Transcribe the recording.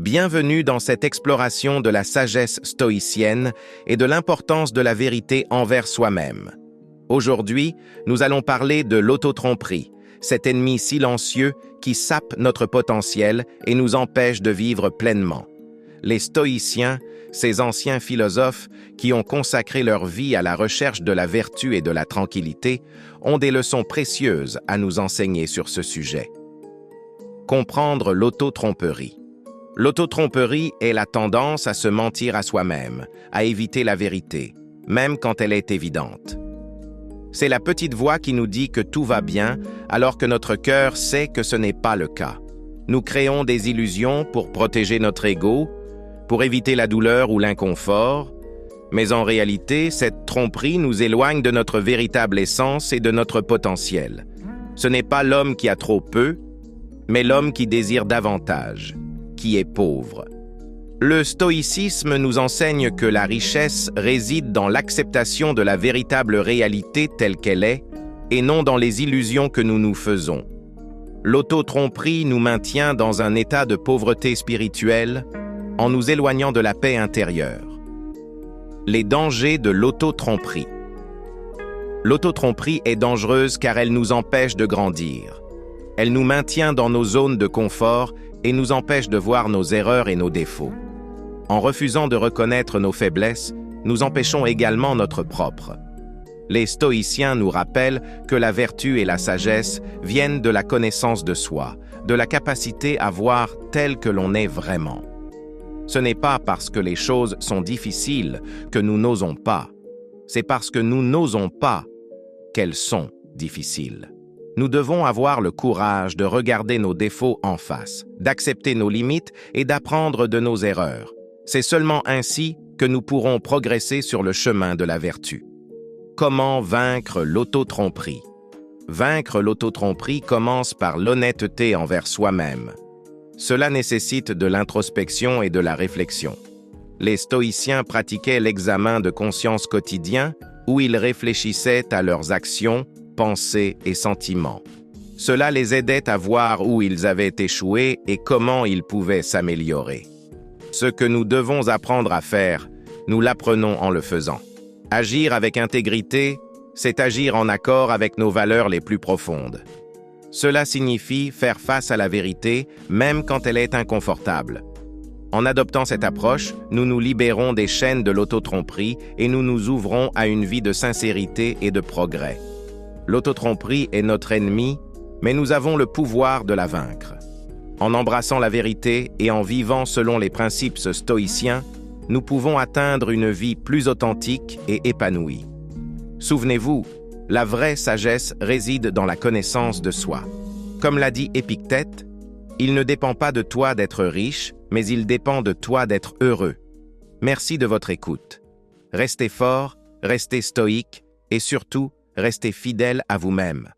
Bienvenue dans cette exploration de la sagesse stoïcienne et de l'importance de la vérité envers soi-même. Aujourd'hui, nous allons parler de l'autotromperie, cet ennemi silencieux qui sape notre potentiel et nous empêche de vivre pleinement. Les stoïciens, ces anciens philosophes qui ont consacré leur vie à la recherche de la vertu et de la tranquillité, ont des leçons précieuses à nous enseigner sur ce sujet. Comprendre l'autotromperie. L'autotromperie est la tendance à se mentir à soi-même, à éviter la vérité, même quand elle est évidente. C'est la petite voix qui nous dit que tout va bien, alors que notre cœur sait que ce n'est pas le cas. Nous créons des illusions pour protéger notre ego, pour éviter la douleur ou l'inconfort, mais en réalité, cette tromperie nous éloigne de notre véritable essence et de notre potentiel. Ce n'est pas l'homme qui a trop peu, mais l'homme qui désire davantage, qui est pauvre. Le stoïcisme nous enseigne que la richesse réside dans l'acceptation de la véritable réalité telle qu'elle est, et non dans les illusions que nous nous faisons. L'autotromperie nous maintient dans un état de pauvreté spirituelle, en nous éloignant de la paix intérieure. Les dangers de l'autotromperie. L'autotromperie est dangereuse car elle nous empêche de grandir. Elle nous maintient dans nos zones de confort et nous empêche de voir nos erreurs et nos défauts. En refusant de reconnaître nos faiblesses, nous empêchons également notre propre. Les stoïciens nous rappellent que la vertu et la sagesse viennent de la connaissance de soi, de la capacité à voir tel que l'on est vraiment. Ce n'est pas parce que les choses sont difficiles que nous n'osons pas. C'est parce que nous n'osons pas qu'elles sont difficiles. Nous devons avoir le courage de regarder nos défauts en face, d'accepter nos limites et d'apprendre de nos erreurs. C'est seulement ainsi que nous pourrons progresser sur le chemin de la vertu. Comment vaincre l'autotromperie? Vaincre l'autotromperie commence par l'honnêteté envers soi-même. Cela nécessite de l'introspection et de la réflexion. Les stoïciens pratiquaient l'examen de conscience quotidien où ils réfléchissaient à leurs actions, pensées et sentiments. Cela les aidait à voir où ils avaient échoué et comment ils pouvaient s'améliorer. Ce que nous devons apprendre à faire, nous l'apprenons en le faisant. Agir avec intégrité, c'est agir en accord avec nos valeurs les plus profondes. Cela signifie faire face à la vérité, même quand elle est inconfortable. En adoptant cette approche, nous nous libérons des chaînes de l'autotromperie et nous nous ouvrons à une vie de sincérité et de progrès. L'autotromperie est notre ennemi, mais nous avons le pouvoir de la vaincre. En embrassant la vérité et en vivant selon les principes stoïciens, nous pouvons atteindre une vie plus authentique et épanouie. Souvenez-vous, la vraie sagesse réside dans la connaissance de soi. Comme l'a dit Épictète, il ne dépend pas de toi d'être riche, mais il dépend de toi d'être heureux. Merci de votre écoute. Restez fort, restez stoïque et surtout, restez fidèle à vous-même.